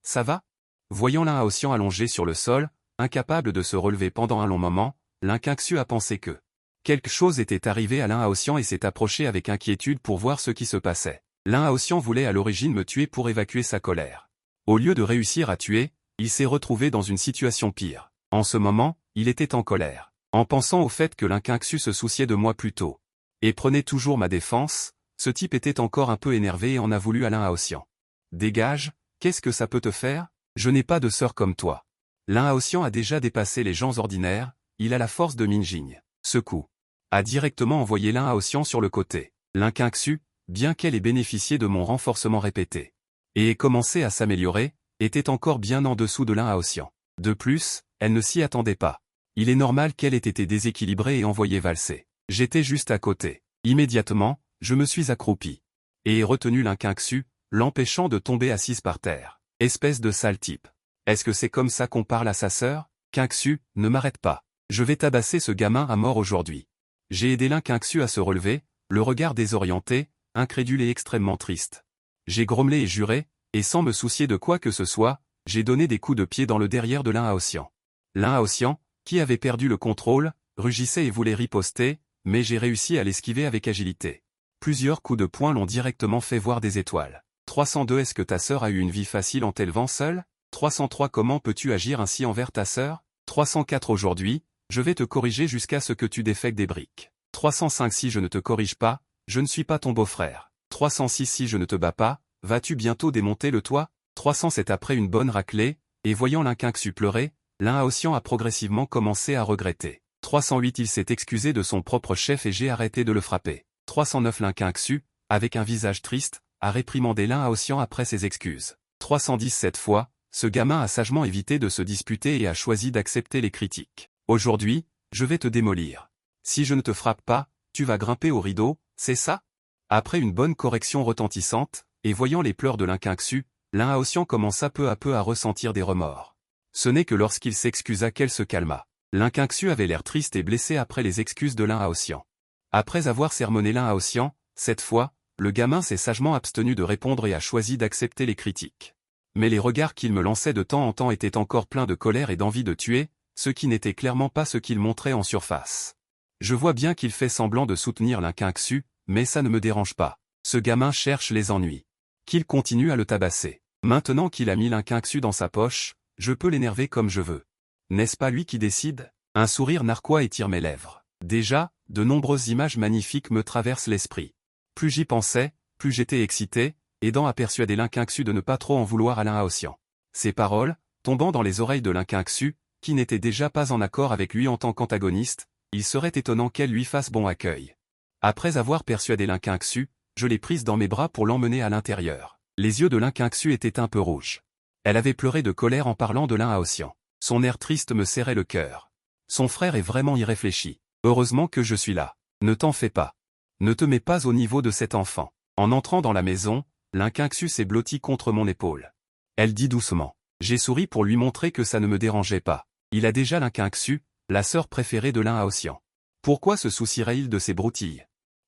ça va? Voyant l'un Aotian allongé sur le sol, incapable de se relever pendant un long moment, l'un Qingxu a pensé que quelque chose était arrivé à l'un Aotian et s'est approché avec inquiétude pour voir ce qui se passait. L'un Aotian voulait à l'origine me tuer pour évacuer sa colère. Au lieu de réussir à tuer, il s'est retrouvé dans une situation pire. En ce moment, il était en colère, en pensant au fait que l'un Qingxu se souciait de moi plus tôt. Et prenait toujours ma défense, ce type était encore un peu énervé et en a voulu à l'un Aotian. Dégage, qu'est-ce que ça peut te faire? Je n'ai pas de sœur comme toi. L'un Aotian a déjà dépassé les gens ordinaires, il a la force de Minjing. Ce coup a directement envoyé l'un Aotian sur le côté. L'un Qingxu, bien qu'elle ait bénéficié de mon renforcement répété, et ait commencé à s'améliorer, était encore bien en dessous de l'un Aotian. De plus, elle ne s'y attendait pas. Il est normal qu'elle ait été déséquilibrée et envoyée valser. J'étais juste à côté. Immédiatement, je me suis accroupi. Et ai retenu l'un Qingxu, l'empêchant de tomber assise par terre. Espèce de sale type. Est-ce que c'est comme ça qu'on parle à sa sœur? Qingxu, ne m'arrête pas. Je vais tabasser ce gamin à mort aujourd'hui. J'ai aidé l'un Qingxu à se relever, le regard désorienté, incrédule et extrêmement triste. J'ai grommelé et juré, et sans me soucier de quoi que ce soit, j'ai donné des coups de pied dans le derrière de l'un Aotian. L'un Aotian, qui avait perdu le contrôle, rugissait et voulait riposter, mais j'ai réussi à l'esquiver avec agilité. Plusieurs coups de poing l'ont directement fait voir des étoiles. 302 Est-ce que ta sœur a eu une vie facile en t'élevant seule? 303 Comment peux-tu agir ainsi envers ta sœur? 304 Aujourd'hui, je vais te corriger jusqu'à ce que tu défèques des briques. 305 Si je ne te corrige pas, je ne suis pas ton beau-frère. 306 Si je ne te bats pas, vas-tu bientôt démonter le toit? 307 Après une bonne raclée, et voyant l'un Qingxu pleurer, l'un Aotian a progressivement commencé à regretter. 308 Il s'est excusé de son propre chef et j'ai arrêté de le frapper. 309 L'un Qingxu, avec un visage triste, a réprimandé l'un Aotian après ses excuses. 310 Cette fois, ce gamin a sagement évité de se disputer et a choisi d'accepter les critiques. Aujourd'hui, je vais te démolir. Si je ne te frappe pas, tu vas grimper au rideau, c'est ça? Après une bonne correction retentissante, et voyant les pleurs de l'un Qingxu, l'un Aotian commença peu à peu à ressentir des remords. Ce n'est que lorsqu'il s'excusa qu'elle se calma. L'un Qingxu avait l'air triste et blessé après les excuses de l'un Aotian. Après avoir sermonné l'un Aotian, cette fois, le gamin s'est sagement abstenu de répondre et a choisi d'accepter les critiques. Mais les regards qu'il me lançait de temps en temps étaient encore pleins de colère et d'envie de tuer, ce qui n'était clairement pas ce qu'il montrait en surface. Je vois bien qu'il fait semblant de soutenir l'un Qingxu, mais ça ne me dérange pas. Ce gamin cherche les ennuis. Qu'il continue à le tabasser. Maintenant qu'il a mis l'un Qingxu dans sa poche, je peux l'énerver comme je veux. N'est-ce pas lui qui décide? Un sourire narquois étire mes lèvres. Déjà, de nombreuses images magnifiques me traversent l'esprit. Plus j'y pensais, plus j'étais excité, aidant à persuader l'un Qingxu de ne pas trop en vouloir à l'un Aotian. Ces paroles, tombant dans les oreilles de l'un Qingxu, qui n'était déjà pas en accord avec lui en tant qu'antagoniste, il serait étonnant qu'elle lui fasse bon accueil. Après avoir persuadé l'un Qingxu, je l'ai prise dans mes bras pour l'emmener à l'intérieur. Les yeux de l'un Qingxu étaient un peu rouges. Elle avait pleuré de colère en parlant de l'un Aotian. Son air triste me serrait le cœur. Son frère est vraiment irréfléchi. Heureusement que je suis là. Ne t'en fais pas. Ne te mets pas au niveau de cet enfant. En entrant dans la maison, l'un Qingxu s'est blotti contre mon épaule. Elle dit doucement. J'ai souri pour lui montrer que ça ne me dérangeait pas. Il a déjà l'un Qingxu, la sœur préférée de l'un Aotian. Pourquoi se soucierait-il de ces broutilles?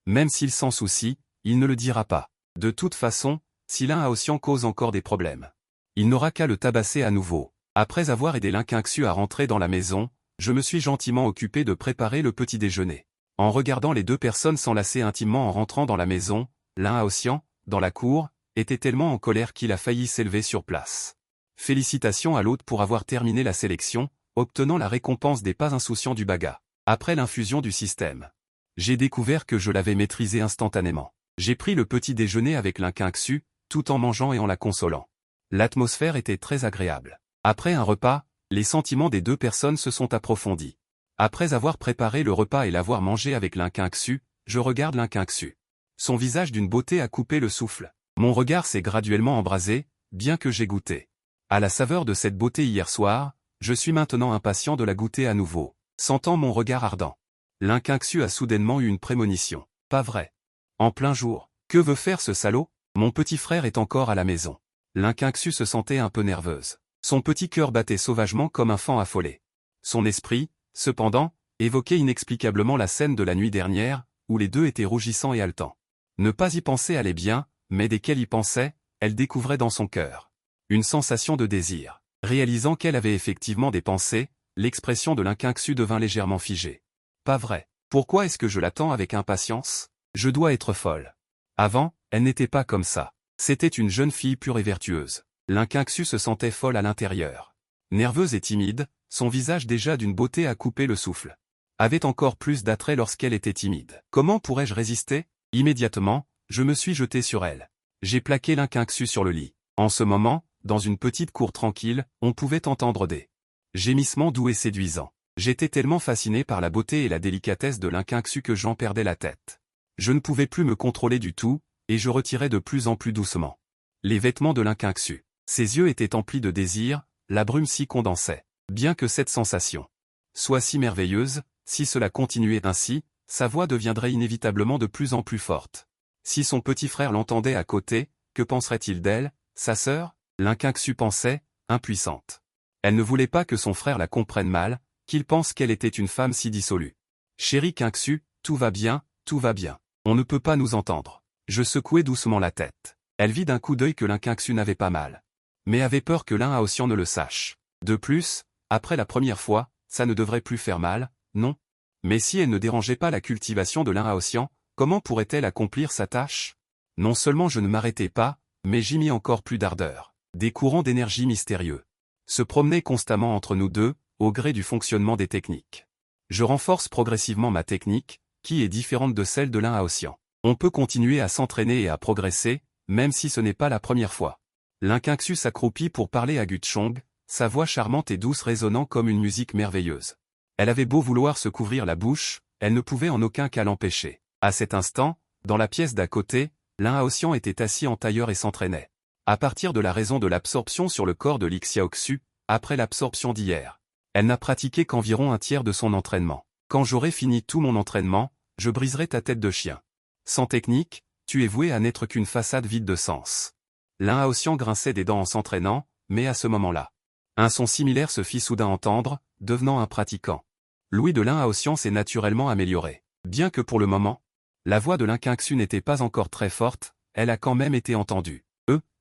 Même s'il s'en soucie, il ne le dira pas. De toute façon, si Lin Haoxian cause encore des problèmes, il n'aura qu'à le tabasser à nouveau. Après avoir aidé Lin Qingxu à rentrer dans la maison, je me suis gentiment occupé de préparer le petit déjeuner. En regardant les deux personnes s'enlacer intimement en rentrant dans la maison, Lin Haoxian, dans la cour, était tellement en colère qu'il a failli s'élever sur place. Félicitations à l'hôte pour avoir terminé la sélection, obtenant la récompense des pas insouciants du Baga. Après l'infusion du système, j'ai découvert que je l'avais maîtrisé instantanément. J'ai pris le petit déjeuner avec Lin Qingxu, tout en mangeant et en la consolant. L'atmosphère était très agréable. Après un repas, les sentiments des deux personnes se sont approfondis. Après avoir préparé le repas et l'avoir mangé avec Lin Qingxu, je regarde Lin Qingxu. Son visage d'une beauté a coupé le souffle. Mon regard s'est graduellement embrasé, bien que j'ai goûté à la saveur de cette beauté hier soir, je suis maintenant impatient de la goûter à nouveau, sentant mon regard ardent. Lin Qingxu a soudainement eu une prémonition. Pas vrai. En plein jour. Que veut faire ce salaud? Mon petit frère est encore à la maison. Lin Qingxu se sentait un peu nerveuse. Son petit cœur battait sauvagement comme un faon affolé. Son esprit, cependant, évoquait inexplicablement la scène de la nuit dernière, où les deux étaient rougissants et haletants. Ne pas y penser allait bien, mais dès qu'elle y pensait, elle découvrait dans son cœur une sensation de désir. Réalisant qu'elle avait effectivement des pensées, l'expression de Lin Qingxu devint légèrement figée. Pas vrai. Pourquoi est-ce que je l'attends avec impatience? Je dois être folle. Avant, elle n'était pas comme ça. C'était une jeune fille pure et vertueuse. Lin Qingxu se sentait folle à l'intérieur. Nerveuse et timide, son visage déjà d'une beauté à couper le souffle avait encore plus d'attrait lorsqu'elle était timide. Comment pourrais-je résister? Immédiatement, je me suis jeté sur elle. J'ai plaqué Lin Qingxu sur le lit. En ce moment, dans une petite cour tranquille, on pouvait entendre des gémissements doux et séduisants. J'étais tellement fasciné par la beauté et la délicatesse de Lin Qingxu que j'en perdais la tête. Je ne pouvais plus me contrôler du tout, et je retirais de plus en plus doucement les vêtements de Lin Qingxu. Ses yeux étaient emplis de désir, la brume s'y condensait. Bien que cette sensation soit si merveilleuse, si cela continuait ainsi, sa voix deviendrait inévitablement de plus en plus forte. Si son petit frère l'entendait à côté, que penserait-il d'elle, sa sœur? Lin Qingxu pensait, impuissante. Elle ne voulait pas que son frère la comprenne mal, qu'il pense qu'elle était une femme si dissolue. Chérie Qingxu, tout va bien, tout va bien. On ne peut pas nous entendre. Je secouai doucement la tête. Elle vit d'un coup d'œil que Lin Qingxu n'avait pas mal, mais avait peur que Lin Haoxian ne le sache. De plus, après la première fois, ça ne devrait plus faire mal, non? Mais si elle ne dérangeait pas la cultivation de Lin Haoxian, comment pourrait-elle accomplir sa tâche? Non seulement je ne m'arrêtais pas, mais j'y mis encore plus d'ardeur. Des courants d'énergie mystérieux se promenaient constamment entre nous deux, au gré du fonctionnement des techniques. Je renforce progressivement ma technique, qui est différente de celle de Lin Haoxian. On peut continuer à s'entraîner et à progresser, même si ce n'est pas la première fois. Lin Qingxu s'accroupit pour parler à Guchong, sa voix charmante et douce résonnant comme une musique merveilleuse. Elle avait beau vouloir se couvrir la bouche, elle ne pouvait en aucun cas l'empêcher. À cet instant, dans la pièce d'à côté, Lin Haoxian était assis en tailleur et s'entraînait. À partir de la raison de l'absorption sur le corps de l'Ixiaoxu, après l'absorption d'hier, elle n'a pratiqué qu'environ un tiers de son entraînement. Quand j'aurai fini tout mon entraînement, je briserai ta tête de chien. Sans technique, tu es voué à n'être qu'une façade vide de sens. Lin Haoxian grinçait des dents en s'entraînant, mais à ce moment-là, un son similaire se fit soudain entendre, devenant un pratiquant. L'ouïe de Lin Haoxian s'est naturellement améliorée. Bien que pour le moment, la voix de Lin Qingxu n'était pas encore très forte, elle a quand même été entendue.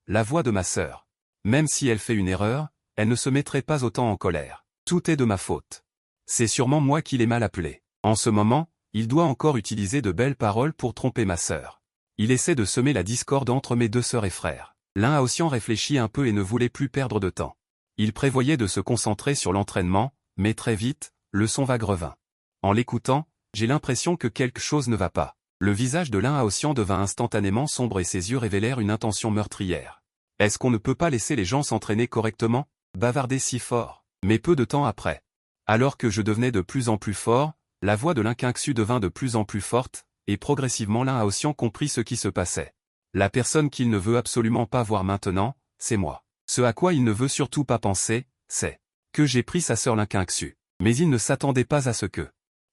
La voix de ma sœur. Même si elle fait une erreur, elle ne se mettrait pas autant en colère. Tout est de ma faute. C'est sûrement moi qui l'ai mal appelé. En ce moment, il doit encore utiliser de belles paroles pour tromper ma sœur. Il essaie de semer la discorde entre mes deux sœurs et frères. Lin Haoxian réfléchit un peu et ne voulait plus perdre de temps. Il prévoyait de se concentrer sur l'entraînement, mais très vite, le son vague revint. En l'écoutant, j'ai l'impression que quelque chose ne va pas. Le visage de Lin Haoxian devint instantanément sombre et ses yeux révélèrent une intention meurtrière. Est-ce qu'on ne peut pas laisser les gens s'entraîner correctement? Bavarder si fort. Mais peu de temps après, alors que je devenais de plus en plus fort, la voix de Lin Qingxu devint de plus en plus forte, et progressivement Lin Haoxian comprit ce qui se passait. La personne qu'il ne veut absolument pas voir maintenant, c'est moi. Ce à quoi il ne veut surtout pas penser, c'est que j'ai pris sa sœur Lin Qingxu. Mais il ne s'attendait pas à ce que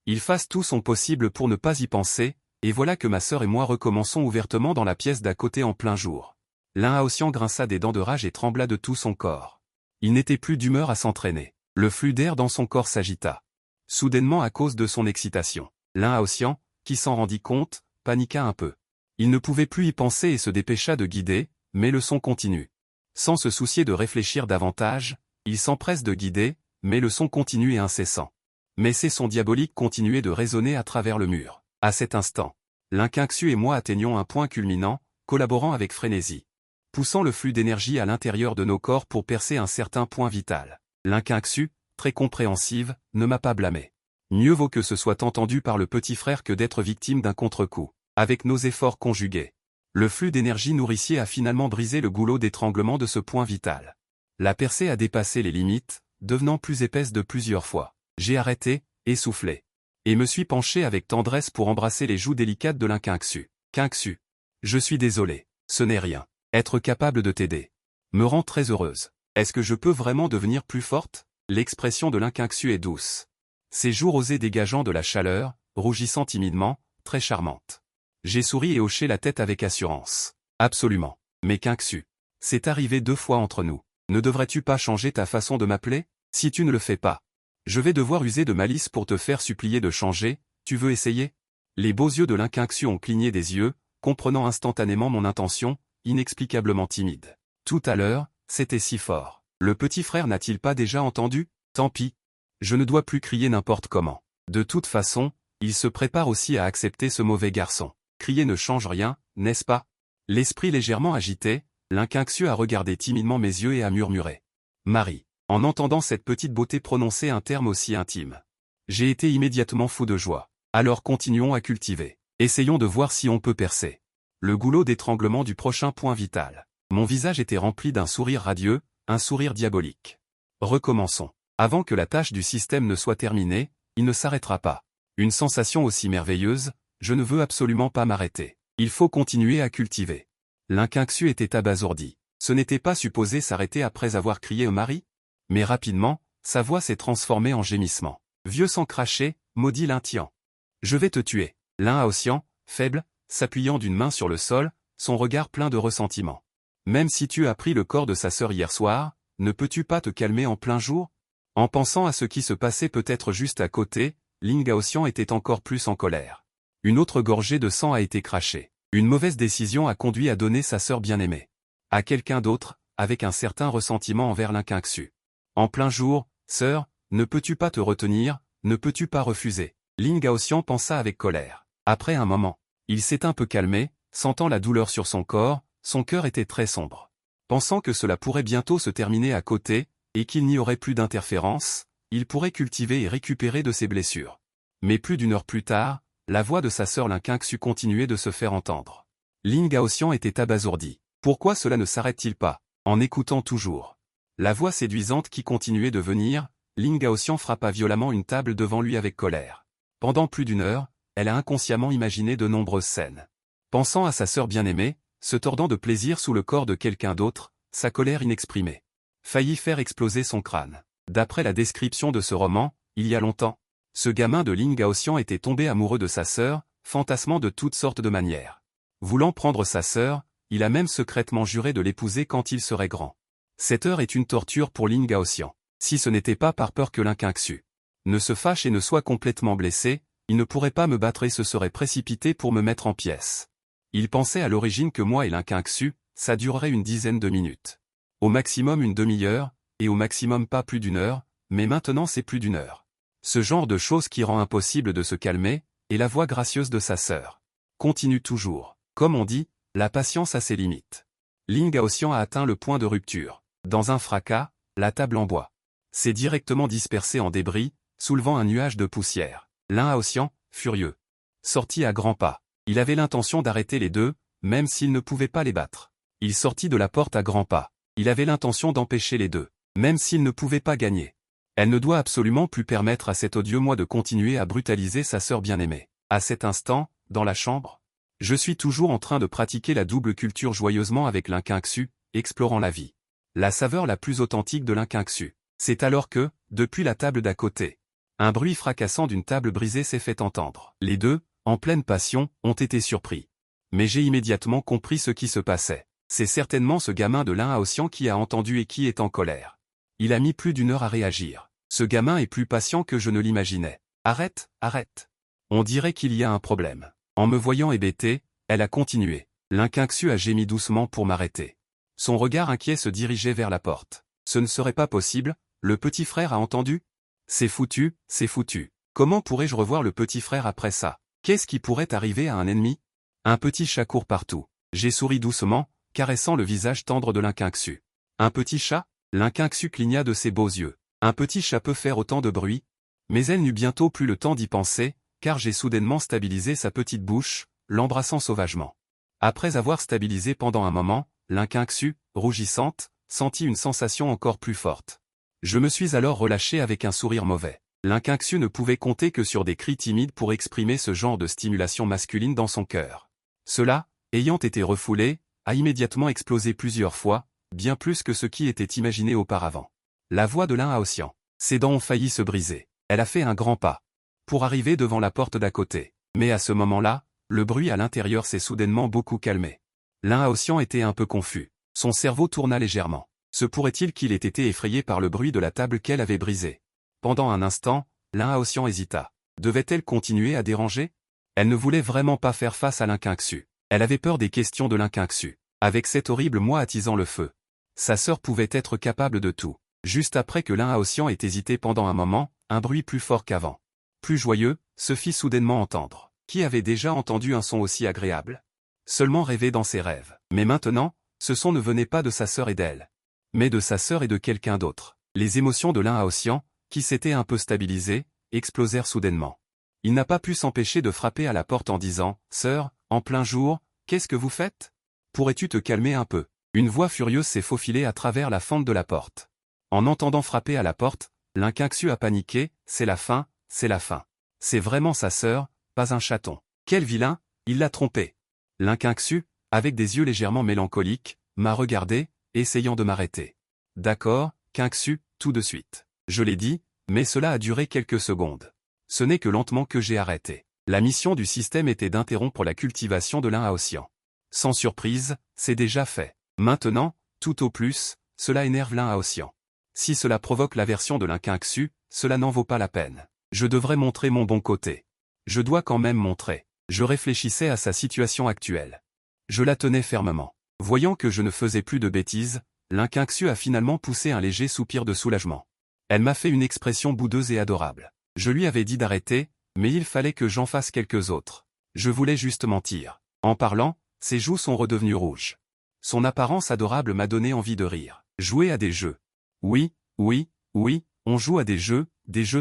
il fasse tout son possible pour ne pas y penser, et voilà que ma sœur et moi recommençons ouvertement dans la pièce d'à côté en plein jour. Lin Haoxian grinça des dents de rage et trembla de tout son corps. Il n'était plus d'humeur à s'entraîner. Le flux d'air dans son corps s'agita. Soudainement à cause de son excitation. L'un Haotian, qui s'en rendit compte, paniqua un peu. Il ne pouvait plus y penser et se dépêcha de guider, mais le son continue. Sans se soucier de réfléchir davantage, il s'empresse de guider, mais le son continue et incessant. Mais ces sons diaboliques continuaient de résonner à travers le mur. À cet instant, Linkinxu et moi atteignons un point culminant, collaborant avec frénésie. Poussant le flux d'énergie à l'intérieur de nos corps pour percer un certain point vital. Linkinxu, très compréhensive, ne m'a pas blâmé. Mieux vaut que ce soit entendu par le petit frère que d'être victime d'un contre-coup. Avec nos efforts conjugués, le flux d'énergie nourricier a finalement brisé le goulot d'étranglement de ce point vital. La percée a dépassé les limites, devenant plus épaisse de plusieurs fois. J'ai arrêté, essoufflé. Et me suis penché avec tendresse pour embrasser les joues délicates de Linkinxu. Kinxu. Je suis désolé. Ce n'est rien. Être capable de t'aider me rend très heureuse. Est-ce que je peux vraiment devenir plus forte? L'expression de Linkinxu est douce. Ses joues rosées dégageant de la chaleur, rougissant timidement, très charmante. J'ai souri et hoché la tête avec assurance. Absolument. Mais Kinxu, c'est arrivé 2 fois entre nous. Ne devrais-tu pas changer ta façon de m'appeler? Si tu ne le fais pas, je vais devoir user de malice pour te faire supplier de changer. Tu veux essayer? Les beaux yeux de Linkinxu ont cligné des yeux, comprenant instantanément mon intention, inexplicablement timide. Tout à l'heure, c'était si fort. Le petit frère n'a-t-il pas déjà entendu? Tant pis. Je ne dois plus crier n'importe comment. De toute façon, il se prépare aussi à accepter ce mauvais garçon. Crier ne change rien, n'est-ce pas? L'esprit légèrement agité, Linkinxu a regardé timidement mes yeux et a murmuré. Marie. En entendant cette petite beauté prononcer un terme aussi intime. J'ai été immédiatement fou de joie. Alors continuons à cultiver. Essayons de voir si on peut percer le goulot d'étranglement du prochain point vital. Mon visage était rempli d'un sourire radieux, un sourire diabolique. Recommençons. Avant que la tâche du système ne soit terminée, il ne s'arrêtera pas. Une sensation aussi merveilleuse, je ne veux absolument pas m'arrêter. Il faut continuer à cultiver. Linkinxu était abasourdi. Ce n'était pas supposé s'arrêter après avoir crié au mari? Mais rapidement, sa voix s'est transformée en gémissement. Vieux sang craché, maudit Lintian. Je vais te tuer. L'un Haotian, faible, s'appuyant d'une main sur le sol, son regard plein de ressentiment. Même si tu as pris le corps de sa sœur hier soir, ne peux-tu pas te calmer en plein jour? En pensant à ce qui se passait peut-être juste à côté, Ling Haotian était encore plus en colère. Une autre gorgée de sang a été crachée. Une mauvaise décision a conduit à donner sa sœur bien-aimée à quelqu'un d'autre, avec un certain ressentiment envers Linkinxu. En plein jour, sœur, ne peux-tu pas te retenir, ne peux-tu pas refuser? Ling Haotian pensa avec colère. Après un moment, il s'est un peu calmé, sentant la douleur sur son corps, son cœur était très sombre. Pensant que cela pourrait bientôt se terminer à côté, et qu'il n'y aurait plus d'interférence, il pourrait cultiver et récupérer de ses blessures. Mais plus d'1 heure plus tard, la voix de sa sœur Linkinxu continuait de se faire entendre. Ling Haotian était abasourdi. Pourquoi cela ne s'arrête-t-il pas? En écoutant toujours la voix séduisante qui continuait de venir, Ling Haotian frappa violemment une table devant lui avec colère. Pendant plus d'1 heure, elle a inconsciemment imaginé de nombreuses scènes. Pensant à sa sœur bien-aimée, se tordant de plaisir sous le corps de quelqu'un d'autre, sa colère inexprimée faillit faire exploser son crâne. D'après la description de ce roman, il y a longtemps, ce gamin de Ling Haotian était tombé amoureux de sa sœur, fantasmant de toutes sortes de manières. Voulant prendre sa sœur, il a même secrètement juré de l'épouser quand il serait grand. Cette heure est une torture pour Ling Haotian. Si ce n'était pas par peur que Linkinxu ne se fâche et ne soit complètement blessé, il ne pourrait pas me battre et se serait précipité pour me mettre en pièces. Il pensait à l'origine que moi et Linkinxu, ça durerait une dizaine de minutes. Au maximum une demi-heure, et au maximum pas plus d'1 heure, mais maintenant c'est plus d'1 heure. Ce genre de chose qui rend impossible de se calmer, et la voix gracieuse de sa sœur continue toujours. Comme on dit, la patience a ses limites. Ling Haotian a atteint le point de rupture. Dans un fracas, la table en bois s'est directement dispersée en débris, soulevant un nuage de poussière. L'un Haotian, furieux, sortit à grands pas. Il avait l'intention d'arrêter les deux, même s'il ne pouvait pas les battre. Il sortit de la porte à grands pas. Il avait l'intention d'empêcher les deux, même s'il ne pouvait pas gagner. Elle ne doit absolument plus permettre à cet odieux moi de continuer à brutaliser sa sœur bien-aimée. À cet instant, dans la chambre, je suis toujours en train de pratiquer la double culture joyeusement avec Linkinxu, explorant la vie. La saveur la plus authentique de Linkinxu. C'est alors que, depuis la table d'à côté, un bruit fracassant d'une table brisée s'est fait entendre. Les deux, en pleine passion, ont été surpris. Mais j'ai immédiatement compris ce qui se passait. C'est certainement ce gamin de Ling Haotian qui a entendu et qui est en colère. Il a mis plus d'1 heure à réagir. Ce gamin est plus patient que je ne l'imaginais. Arrête, arrête. On dirait qu'il y a un problème. En me voyant hébété, elle a continué. L'Inquinxu a gémi doucement pour m'arrêter. Son regard inquiet se dirigeait vers la porte. Ce ne serait pas possible, le petit frère a entendu? C'est foutu, c'est foutu. Comment pourrais-je revoir le petit frère après ça? Qu'est-ce qui pourrait arriver à un ennemi? Un petit chat court partout. J'ai souri doucement, caressant le visage tendre de l'Inquinxu. Un petit chat? L'Inquinxu cligna de ses beaux yeux. Un petit chat peut faire autant de bruit? Mais elle n'eut bientôt plus le temps d'y penser, car j'ai soudainement stabilisé sa petite bouche, l'embrassant sauvagement. Après avoir stabilisé pendant un moment, l'Inquinxu, rougissante, sentit une sensation encore plus forte. Je me suis alors relâché avec un sourire mauvais. L'Inquinxu ne pouvait compter que sur des cris timides pour exprimer ce genre de stimulation masculine dans son cœur. Cela, ayant été refoulé, a immédiatement explosé plusieurs fois, bien plus que ce qui était imaginé auparavant. La voix de l'Inhaotian. Ses dents ont failli se briser. Elle a fait un grand pas pour arriver devant la porte d'à côté. Mais à ce moment-là, le bruit à l'intérieur s'est soudainement beaucoup calmé. L'Inhaotian était un peu confus. Son cerveau tourna légèrement. Se pourrait-il qu'il ait été effrayé par le bruit de la table qu'elle avait brisée? Pendant un instant, l'Inhaotian hésita. Devait-elle continuer à déranger? Elle ne voulait vraiment pas faire face à l'Inquinxu. Elle avait peur des questions de l'Inquinxu. Avec cet horrible moi attisant le feu. Sa sœur pouvait être capable de tout. Juste après que l'Inhaotian ait hésité pendant un moment, un bruit plus fort qu'avant, plus joyeux, se fit soudainement entendre. Qui avait déjà entendu un son aussi agréable? Seulement rêvé dans ses rêves. Mais maintenant, ce son ne venait pas de sa sœur et d'elle, mais de sa sœur et de quelqu'un d'autre. Les émotions de l'Inhaotian, qui s'étaient un peu stabilisées, explosèrent soudainement. Il n'a pas pu s'empêcher de frapper à la porte en disant « Sœur, en plein jour, qu'est-ce que vous faites? Pourrais-tu te calmer un peu ?» Une voix furieuse s'est faufilée à travers la fente de la porte. En entendant frapper à la porte, l'Inquinxu a paniqué, c'est la fin, c'est la fin. C'est vraiment sa sœur, pas un chaton. Quel vilain, il l'a trompé. L'Inquinxu, avec des yeux légèrement mélancoliques, m'a regardé, essayant de m'arrêter. D'accord, Quinxu, tout de suite. Je l'ai dit, mais cela a duré quelques secondes. Ce n'est que lentement que j'ai arrêté. La mission du système était d'interrompre la cultivation de l'Inhaotian. Sans surprise, c'est déjà fait. Maintenant, tout au plus, cela énerve l'Inhaotian. Si cela provoque l'aversion de l'Inquinxu, cela n'en vaut pas la peine. Je devrais montrer mon bon côté. Je dois quand même montrer. Je réfléchissais à sa situation actuelle. Je la tenais fermement. Voyant que je ne faisais plus de bêtises, l'Inquinxu a finalement poussé un léger soupir de soulagement. Elle m'a fait une expression boudeuse et adorable. Je lui avais dit d'arrêter, mais il fallait que j'en fasse quelques autres. Je voulais juste mentir. En parlant, ses joues sont redevenues rouges. Son apparence adorable m'a donné envie de rire. Jouer à des jeux. Oui, oui, oui, on joue à des jeux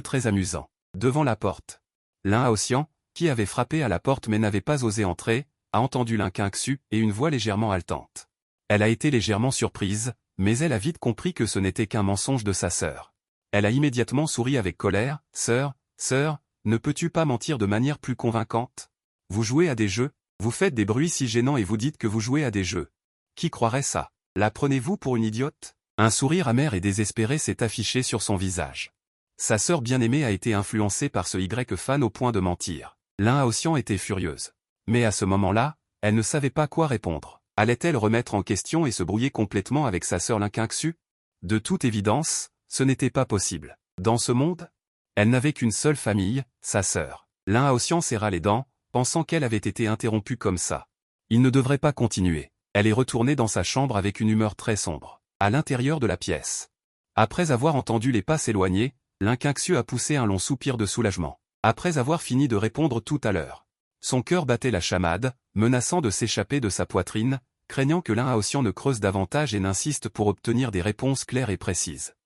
très amusants. Devant la porte. L'Inhaotian, qui avait frappé à la porte mais n'avait pas osé entrer, a entendu l'Inquinxu et une voix légèrement haletante. Elle a été légèrement surprise, mais elle a vite compris que ce n'était qu'un mensonge de sa sœur. Elle a immédiatement souri avec colère. « Sœur, ne peux-tu pas mentir de manière plus convaincante? Vous jouez à des jeux, vous faites des bruits si gênants et vous dites que vous jouez à des jeux. Qui croirait ça? La prenez-vous pour une idiote ?» Un sourire amer et désespéré s'est affiché sur son visage. Sa sœur bien-aimée a été influencée par ce Y-fan au point de mentir. L'Inhaotian était furieuse. Mais à ce moment-là, elle ne savait pas quoi répondre. Allait-elle remettre en question et se brouiller complètement avec sa sœur l'Inquinxu? De toute évidence, ce n'était pas possible. Dans ce monde, elle n'avait qu'une seule famille, sa sœur. L'Inhaotian serra les dents, pensant qu'elle avait été interrompue comme ça. Il ne devrait pas continuer. Elle est retournée dans sa chambre avec une humeur très sombre. À l'intérieur de la pièce. Après avoir entendu les pas s'éloigner, l'Inquinxu a poussé un long soupir de soulagement. Après avoir fini de répondre tout à l'heure. Son cœur battait la chamade, menaçant de s'échapper de sa poitrine, craignant que l'Inhaotian ne creuse davantage et n'insiste pour obtenir des réponses claires et précises.